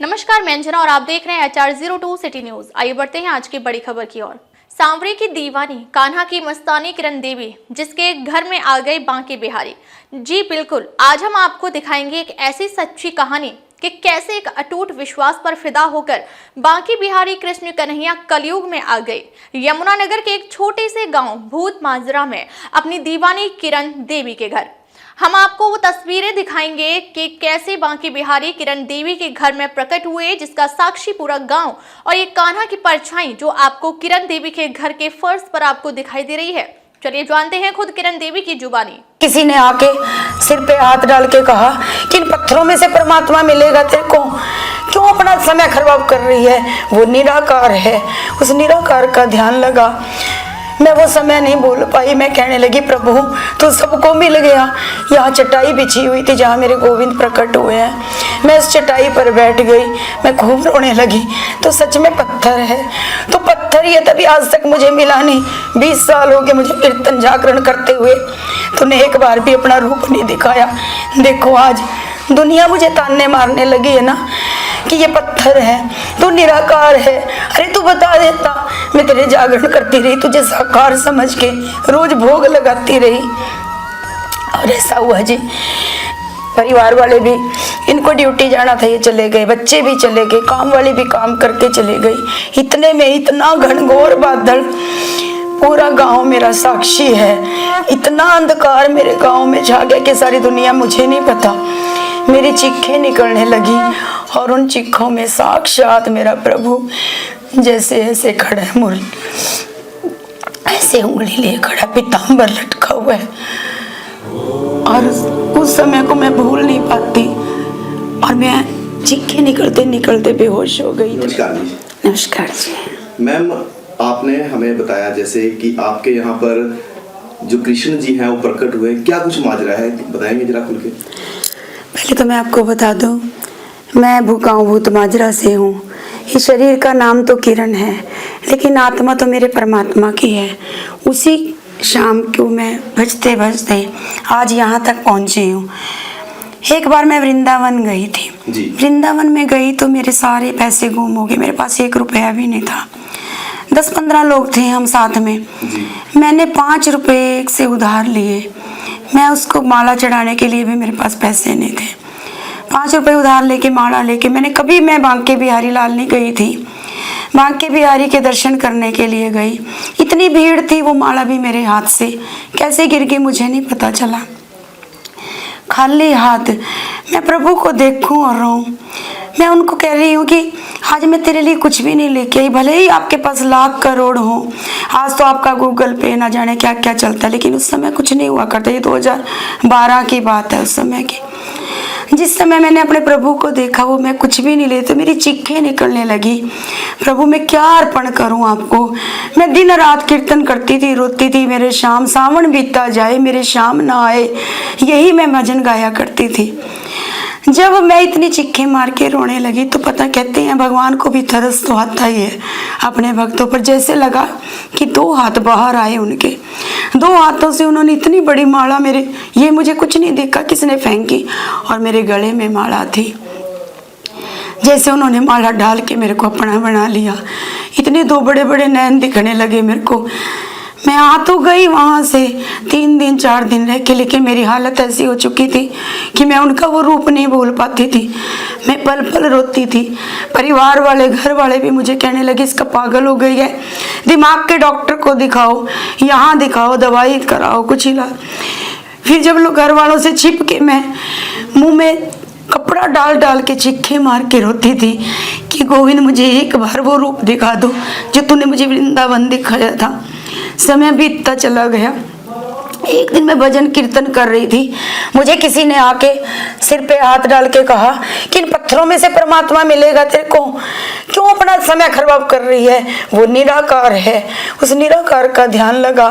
नमस्कार, मैं अंजना और आप देख रहे हैं HR02 सिटी न्यूज। आइए बढ़ते हैं आज की बड़ी खबर की ओर। सांवरे की दीवानी, कान्हा की मस्तानी किरण देवी जिसके घर में आ गए बांके बिहारी। जी बिल्कुल, आज हम आपको दिखाएंगे एक ऐसी सच्ची कहानी कि कैसे एक अटूट विश्वास पर फिदा होकर बांके बिहारी कृष्ण कन्हैया कलयुग में आ गए। यमुनानगर के एक छोटे से गांव भूत माजरा में अपनी दीवानी किरण देवी के घर हम आपको वो तस्वीरें दिखाएंगे कि कैसे बांके बिहारी किरण देवी के घर में प्रकट हुए, जिसका साक्षी पूरा गांव और ये कान्हा की परछाई जो आपको किरण देवी के घर के फर्श पर आपको दिखाई दे रही है। चलिए जानते हैं खुद किरण देवी की जुबानी। किसी ने आके सिर पे हाथ डाल के कहा कि इन पत्थरों में से परमात्मा मिलेगा तेरे को, क्यों अपना समय खराब कर रही है। वो निराकार है, उस निराकार का ध्यान लगा। मैं वो समय नहीं भूल पाई। मैं कहने लगी, प्रभु तो सबको मिल गया। यहाँ चटाई बिछी हुई थी जहाँ मेरे गोविंद प्रकट हुए हैं। मैं उस चटाई पर बैठ गई, मैं खूब रोने लगी। तो सच में पत्थर है, तो पत्थर ये तभी आज तक मुझे मिला नहीं। 20 साल हो गए मुझे कीर्तन जागरण करते हुए, तूने एक बार भी अपना रूप नहीं दिखाया। देखो आज दुनिया मुझे ताने मारने लगी है ना कि ये पत्थर है, तू निराकार है। अरे तू बता देता, मैं तेरे जागरण करती रही, तुझे साकार समझ के रोज भोग लगाती रही। और ऐसा हुआ जी, परिवार वाले भी, इनको ड्यूटी जाना था, ये चले गए, बच्चे भी चले गए, काम वाले भी काम करके चले गई। इतने में इतना घनघोर बादल, पूरा गांव मेरा साक्षी है। इतना अंधकार मेरे गांव में छा गया कि सारी दुनिया मुझे नहीं पता। मेरी चीखें निकलने लगी और उन चीखों में साक्षात मेरा प्रभु जैसे ऐसे खड़ा है, मुरली ऐसे उंगली लिए खड़ा, पीतांबर लटका हुआ है। और उस समय को मैं भूल नहीं पाती और मैं चीखें निकलते निकलते बेहोश हो गई। नमस्कार जी। नमस्कार जी। मैम, आपने हमें बताया जैसे कि आपके यहाँ पर जो कृष्ण जी हैं वो प्रकट हुए, क्या कुछ माजरा है, बताएंगे जरा खुल के। पहले तो मैं आपको बता दूं, मैं गाँव भूत माजरा से हूँ। इस शरीर का नाम तो किरण है, लेकिन आत्मा तो मेरे परमात्मा की है। उसी शाम को मैं भजते भजते आज यहाँ तक पहुँची हूँ। एक बार मैं वृंदावन गई थी। वृंदावन में गई तो मेरे सारे पैसे गुम हो गए, मेरे पास 1 रुपया भी नहीं था। 10-15 लोग थे हम साथ में। मैंने 5 रुपये से उधार लिए। मैं उसको माला चढ़ाने के लिए भी मेरे पास पैसे नहीं थे। 5 रुपये उधार लेके माला लेके मैं बांके बिहारी लाल नहीं गई थी। बांके बिहारी के दर्शन करने के लिए गई। इतनी भीड़ थी, वो माला भी मेरे हाथ से कैसे गिर गई मुझे नहीं पता चला। खाली हाथ मैं प्रभु को देखूं और रोऊं। मैं उनको कह रही हूँ कि आज मैं तेरे लिए कुछ भी नहीं लेके आई, भले ही आपके पास लाख करोड़ हो। आज तो आपका गूगल पे ना जाने क्या क्या चलता है, लेकिन उस समय कुछ नहीं हुआ करता। ये 2012 की बात है, उस समय की। जिस समय मैंने अपने प्रभु को देखा, वो मैं कुछ भी नहीं ले, तो मेरी चीखें निकलने लगी, प्रभु मैं क्या अर्पण करूं आपको। मैं दिन रात कीर्तन करती थी, रोती थी, मेरे शाम सावन बीतता जाए मेरे शाम ना आए, यही मैं भजन गाया करती थी। जब मैं इतनी चिक्के मार के रोने लगी तो पता, कहते हैं भगवान को भी तरस तो आता ही है अपने भक्तों पर। जैसे लगा कि 2 हाथ बाहर आए उनके, 2 हाथों से उन्होंने इतनी बड़ी माला मेरे, ये मुझे कुछ नहीं देखा किसने फेंकी, और मेरे गले में माला थी। जैसे उन्होंने माला डाल के मेरे को अपना बना लिया, इतने 2 बड़े बड़े नैन दिखने लगे मेरे को। मैं आ तो गई वहाँ से 3 दिन 4 दिन रह के, लेकिन मेरी हालत ऐसी हो चुकी थी कि मैं उनका वो रूप नहीं भूल पाती थी। मैं पल पल रोती थी। परिवार वाले, घर वाले भी मुझे कहने लगे इसका पागल हो गई है, दिमाग के डॉक्टर को दिखाओ, यहाँ दिखाओ, दवाई कराओ, कुछ इलाज। फिर जब लोग घर वालों से छिप के मैं मुँह में कपड़ा डाल डाल के चिक्के मार के रोती थी कि गोविंद मुझे एक बार वो रूप दिखा दो जो तूने मुझे वृंदावन दिखाया था। समय बीतता चला गया। एक दिन मैं भजन कीर्तन कर रही थी, मुझे किसी ने आके सिर पे हाथ डाल के कहा कि इन पत्थरों में से परमात्मा मिलेगा तेरे को, क्यों अपना समय खराब कर रही है। वो निराकार है, उस निराकार का ध्यान लगा।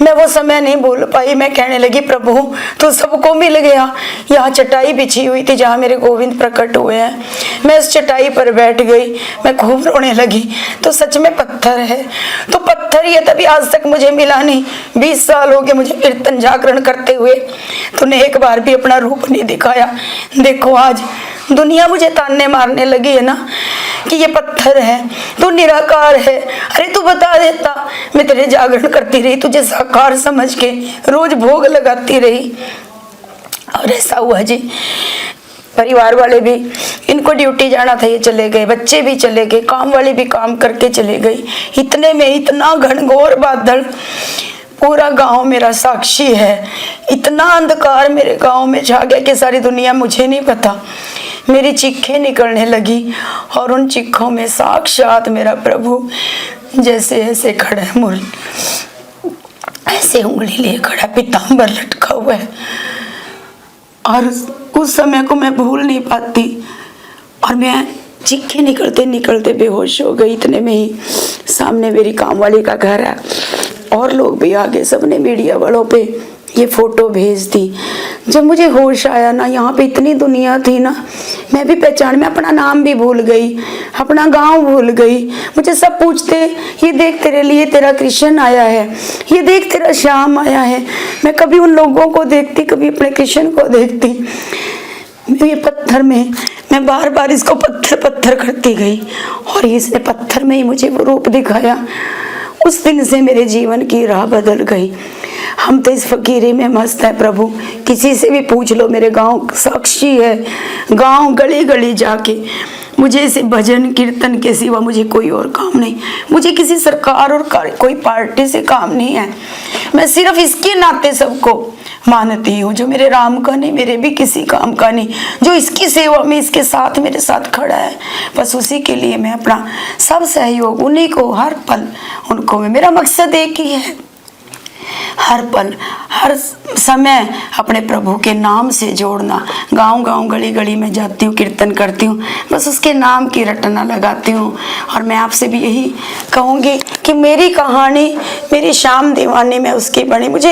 मैं वो समय नहीं भूल पाई। मैं कहने लगी, प्रभु तो सबको मिल गया। यहाँ चटाई बिछी हुई थी जहाँ मेरे गोविंद प्रकट हुए हैं। मैं उस चटाई पर बैठ गई, मैं खूब रोने लगी। तो सच में पत्थर है, तो पत्थर ये तभी आज तक मुझे मिला नहीं। 20 साल हो गए मुझे कीर्तन जागरण करते हुए, तूने एक बार भी अपना रूप नहीं दिखाया। देखो आज दुनिया मुझे ताने मारने लगी है ना कि ये पत्थर है, तू निराकार है। अरे तू बता देता, मैं तेरे जागरण करती रही, तुझे साकार समझ के रोज भोग लगाती रही। और ऐसा हुआ जी, परिवार वाले भी, इनको ड्यूटी जाना था, ये चले गए, बच्चे भी चले गए, काम वाले भी काम करके चले गए। इतने में इतना घनघोर बादल, पूरा गांव मेरा साक्षी है। इतना अंधकार मेरे गांव में छा गया कि सारी दुनिया मुझे नहीं पता। मेरी चीखें निकलने लगी और उन चीखों में साक्षात मेरा प्रभु जैसे ऐसे खड़ा है, मुरली ऐसे उंगली लिए खड़ा, पीताम्बर लटका हुआ है। और उस समय को मैं भूल नहीं पाती और मैं चीखें निकलते निकलते बेहोश हो गई। इतने में ही सामने मेरी कामवाली का घर है और लोग भी आ गए। सबने मीडिया वालों पे ये फोटो भेज दी। जब मुझे होश आया ना, यहाँ पे इतनी दुनिया थी ना, मैं भी पहचान में अपना नाम भी भूल गई, अपना गांव भूल गई। मुझे सब पूछते, ये देख तेरे लिए तेरा कृष्ण आया है, ये देख तेरा श्याम आया है। मैं कभी उन लोगों को देखती, कभी अपने कृष्ण को देखती। ये पत्थर में मैं बार बार इसको पत्थर पत्थर करती गई और इसने पत्थर में ही मुझे वो रूप दिखाया। उस दिन से मेरे जीवन की राह बदल गई। हम तो इस फकीरी में मस्त है प्रभु। किसी से भी पूछ लो, मेरे गांव साक्षी है। गांव गली गली जाके मुझे इसे भजन कीर्तन के सिवा मुझे कोई और काम नहीं। मुझे किसी सरकार और कोई पार्टी से काम नहीं है। मैं सिर्फ इसके नाते सबको मानती हूँ जो मेरे राम का नहीं, मेरे भी किसी काम का नहीं, जो इसकी सेवा में इसके साथ मेरे साथ खड़ा है, बस उसी के लिए मैं अपना सब सहयोग उन्हीं को, हर पल उनको में। मेरा मकसद एक ही है, हर पल हर समय अपने प्रभु के नाम से जोड़ना। गांव गांव गली गली में जाती हूँ, कीर्तन करती हूँ, बस उसके नाम की रटना लगाती हूँ। और मैं आपसे भी यही कहूँगी कि मेरी कहानी, मेरी शाम दीवानी में उसकी बनी। मुझे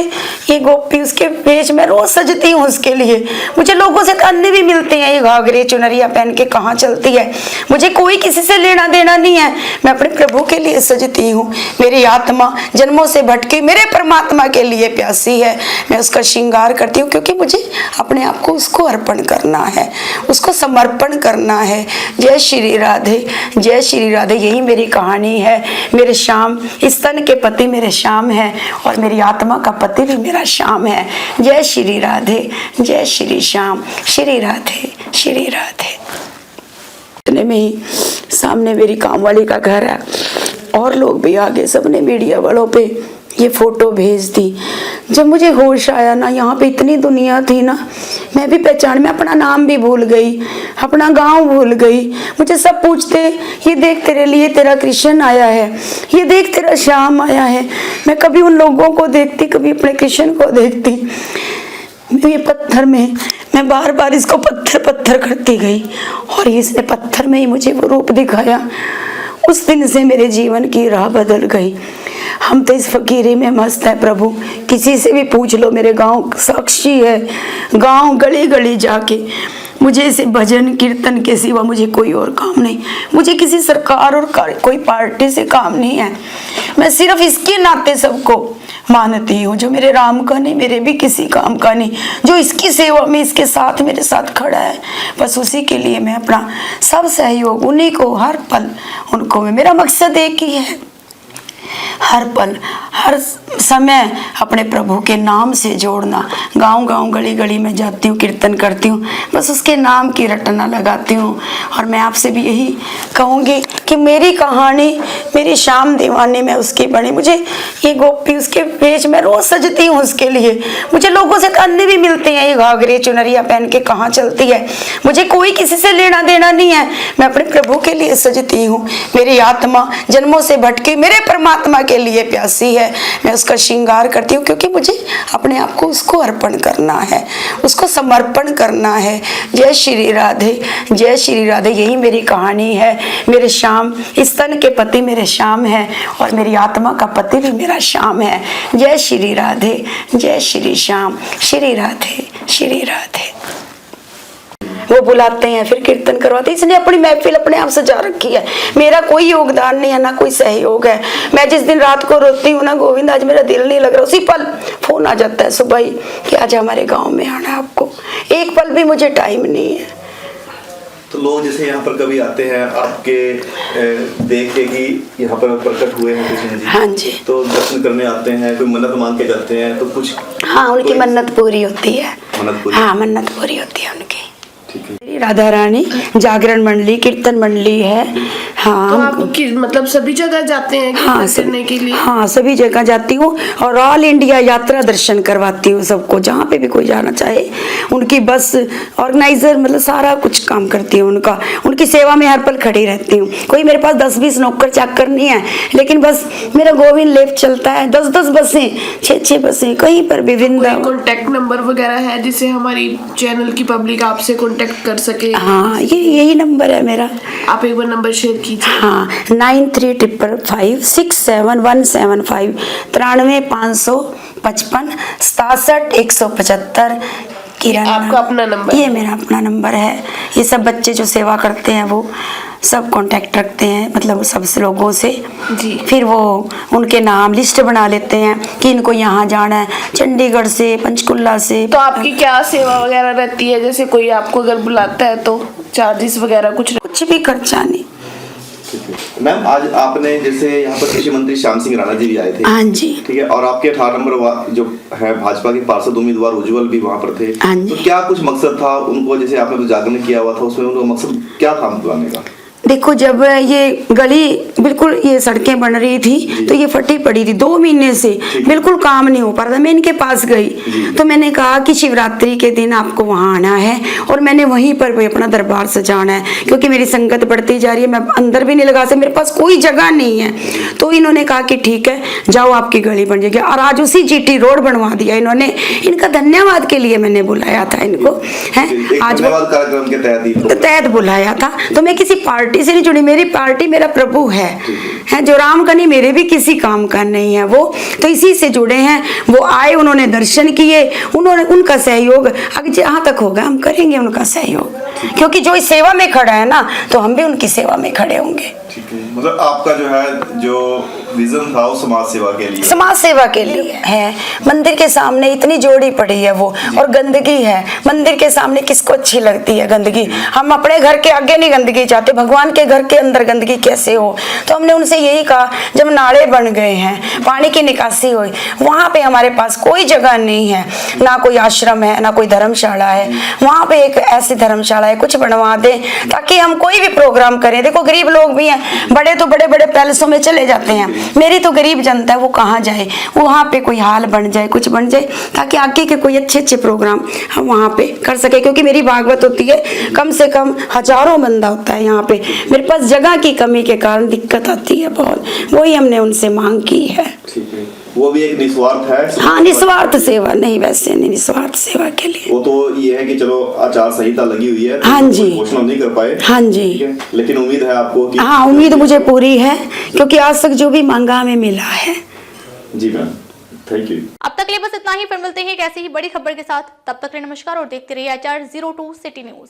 ये गोपी उसके पेज में रोज सजती हूँ उसके लिए। मुझे लोगों से ताने भी मिलते हैं, ये घाघरे चुनरिया पहन के कहाँ चलती है। मुझे कोई किसी से लेना देना नहीं है, मैं अपने प्रभु के लिए सजती हूँ। मेरी आत्मा जन्मों से भटकी मेरे परमात्मा के लिए प्यासी है। मैं उसका श्रृंगार करती हूँ क्योंकि मुझे अपने आप को उसको अर्पण करना है, उसको समर्पण करना है। जय श्री राधे, जय श्री राधे। यही मेरी कहानी है। मेरे श्याम, इस तन के पति मेरे श्याम है और मेरी आत्मा का पति भी मेरा श्याम है। जय श्री राधे, जय श्री श्याम। श्री राधे, श्री राधे। इतने में ही सामने मेरी कामवाली का घर है और लोग भी आ गए। सबने मीडिया वालों पे ये फोटो भेज दी। जब मुझे होश आया ना, यहाँ पे इतनी दुनिया थी ना, मैं भी पहचान में अपना नाम भी भूल गई, अपना गांव भूल गई। मुझे सब पूछते, ये देख तेरे लिए तेरा कृष्ण आया है, ये देख तेरा श्याम आया है। मैं कभी उन लोगों को देखती, कभी अपने कृष्ण को देखती। ये पत्थर में मैं बार बार इसको पत्थर पत्थर करती गई और इसने पत्थर में ही मुझे वो रूप दिखाया। उस दिन से मेरे जीवन की राह बदल गई। हम तो इस फकीरी में मस्त है प्रभु। किसी से भी पूछ लो, मेरे गांव साक्षी है। गांव गली गली जाके मुझे इसे भजन कीर्तन के सिवा मुझे कोई और काम नहीं। मुझे किसी सरकार और कोई पार्टी से काम नहीं है। मैं सिर्फ इसके नाते सबको मानती हूँ जो मेरे राम का नहीं, मेरे भी किसी काम का नहीं, जो इसकी सेवा में इसके साथ मेरे साथ खड़ा है, बस उसी के लिए मैं अपना सब सहयोग उन्हीं को, हर पल उनको में। मेरा मकसद एक ही है, हर पल हर समय अपने प्रभु के नाम से जोड़ना। गांव गांव गली गली में जाती हूँ, कीर्तन करती हूँ, बस उसके नाम की रटना लगाती हूँ। और मैं आपसे भी यही कहूँगी कि मेरी कहानी, मेरी शाम दीवानी में उसकी बनी। मुझे ये गोपी उसके पेज में रोज सजती हूँ उसके लिए। मुझे लोगों से ताने भी मिलते हैं, ये घाघरे चुनरिया पहन के कहाँ चलती है। मुझे कोई किसी से लेना देना नहीं है, मैं अपने प्रभु के लिए सजती हूँ। मेरी आत्मा जन्मों से भटकी मेरे परमात्मा के लिए प्यासी है, मैं उसका श्रृंगार करती हूँ, क्योंकि मुझे अपने आप को उसको अर्पण करना है, उसको समर्पण करना है। जय श्री राधे, जय श्री राधे। यही मेरी कहानी है। मेरे श्याम, इस तन के पति मेरे श्याम है और मेरी आत्मा का पति भी मेरा श्याम है। जय श्री राधे, जय श्री श्याम, श्री राधे, श्री राधे। वो बुलाते हैं, फिर कीर्तन करवाते हैं, इसलिए अपनी महफिल अपने आप सजा रखी है। मेरा कोई योगदान नहीं है, ना कोई सहयोग है। मैं जिस दिन रात को रोती हूँ ना, गोविंद आज मेरा दिल नहीं लग रहा, उसी पल फोन आ जाता है सुबह ही कि आज हमारे गांव में आना है आपको। एक पल भी मुझे टाइम नहीं है। तो लोग जैसे यहाँ पर कभी आते हैं आपके देख के कि यहाँ पर प्रकट हुए हैं कृष्ण जी, हाँ जी, तो दर्शन करने आते हैं, कोई मन्नत मांग के जाते हैं, तो कुछ हाँ उनकी मन्नत पूरी होती है। मन्नत पूरी, हाँ मन्नत पूरी होती है उनकी। ठीक है। राधा रानी जागरण मंडली, कीर्तन मंडली है। हाँ, तो आप मतलब सभी जगह जाते हैं हाँ करने के लिए? हाँ सभी जगह जाती हूँ और ऑल इंडिया यात्रा दर्शन करवाती हूँ सबको, जहाँ पे भी कोई जाना चाहे। उनकी बस ऑर्गेनाइजर, मतलब सारा कुछ काम करती हूँ उनका, उनकी सेवा में हर पल खड़ी रहती हूँ। कोई मेरे पास 10-20 नौकर चाकर नहीं है, लेकिन बस मेरा गोविंद लेफ्ट चलता है। 10-10 बसें, 6-6 बसें कहीं पर भी। कॉन्टेक्ट नंबर वगैरह है जिससे हमारी चैनल की पब्लिक आपसे कॉन्टेक्ट कर सके? हाँ यही नंबर है मेरा। आप एक बार नंबर शेयर कीजिए। हाँ 9355567175, 93 555 67 175। किरण आपका अपना नंबर? ये मेरा अपना नंबर है। ये सब बच्चे जो सेवा करते हैं वो सब कांटेक्ट रखते हैं, मतलब सब लोगों से जी। फिर वो उनके नाम लिस्ट बना लेते हैं कि इनको यहाँ जाना है, चंडीगढ़ से, पंचकुला से। तो आपकी क्या सेवा वगैरह रहती है? जैसे कोई आपको अगर बुलाता है तो चार्जेस वगैरह कुछ भी खर्चा नहीं। मैम आज आपने जैसे यहाँ पर कृषि मंत्री श्याम सिंह राणा जी भी आए थे, हाँ जी, ठीक है, और आपके 18 नंबर जो है भाजपा के पार्षद उम्मीदवार उज्जवल भी वहाँ पर थे, हाँ जी। तो क्या कुछ मकसद था उनको, जैसे आपने तो जागरण किया हुआ था, उसमें उनका मकसद क्या था बुलाने का? देखो जब ये गली बिल्कुल ये सड़कें बन रही थी तो ये फटी पड़ी थी 2 महीने से, बिल्कुल काम नहीं हो पा रहा था। मैं इनके पास गई तो मैंने कहा कि शिवरात्रि के दिन आपको वहाँ आना है और मैंने वहीं पर भी अपना दरबार सजाना है, क्योंकि मेरी संगत बढ़ती जा रही है, मैं अंदर भी नहीं लगा सकती, मेरे पास कोई जगह नहीं है। तो इन्होंने कहा कि ठीक है जाओ आपकी गली बन जाएगी, और आज उसी जीटी रोड बनवा दिया इन्होंने। इनका धन्यवाद के लिए मैंने बुलाया था इनको, है आज कार्यक्रम के तहत बुलाया था। तो मैं किसी पार्टी से नहीं जुड़ी, मेरी पार्टी मेरा प्रभु है जो राम का नहीं, मेरे भी किसी काम का नहीं है वो, तो इसी से जुड़े हैं। वो आए, उन्होंने दर्शन किए, उन्होंने उनका सहयोग अगर जहाँ तक होगा हम करेंगे उनका सहयोग, क्योंकि जो इस सेवा में खड़ा है ना तो हम भी उनकी सेवा में खड़े होंगे। ठीक है, मतलब आपका जो है जो विजन था वो समाज सेवा के लिए, समाज सेवा के लिए है। मंदिर के सामने इतनी जोड़ी पड़ी है वो, और गंदगी है मंदिर के सामने, किसको अच्छी लगती है गंदगी? हम अपने घर के आगे नहीं गंदगी चाहते, भगवान के घर के अंदर गंदगी कैसे हो? तो हमने उनसे यही कहा, जब नाले बन गए हैं, पानी की निकासी हुई, वहाँ पे हमारे पास कोई जगह नहीं है, ना कोई आश्रम है ना कोई धर्मशाला है, वहाँ पे एक ऐसी धर्मशाला है, कुछ बनवा दे ताकि हम कोई भी प्रोग्राम करें। देखो गरीब लोग भी हैं, बड़े तो बड़े बड़े पैलेसों में चले जाते हैं, मेरी तो गरीब जनता है वो कहाँ जाए? वहाँ पे कोई हाल बन जाए, कुछ बन जाए, ताकि आगे के कोई अच्छे प्रोग्राम हम वहाँ पे कर सके। क्योंकि मेरी भागवत होती है, कम से कम हजारों बंदा होता है यहाँ पे, मेरे पास जगह की कमी के कारण दिक्कत आती है बहुत, वही हमने उनसे मांग की है। ठीक है, वो भी एक निस्वार्थ है। हाँ निस्वार्थ सेवा, नहीं वैसे नहीं, निस्वार्थ सेवा के लिए। वो तो ये है कि चलो आचार संहिता लगी हुई है, हाँ जी, घोषणा नहीं कर पाए, हाँ जी, लेकिन उम्मीद है आपको कि हाँ उम्मीद मुझे पूरी है, क्योंकि आज तक जो भी मांगा हमें मिला है। जी मैम, थैंक यू। अब तक के लिए बस इतना ही, फिर मिलते हैं एक ऐसी ही बड़ी खबर के साथ। तब तक के लिए नमस्कार और देखते रहिए HR02 सिटी न्यूज।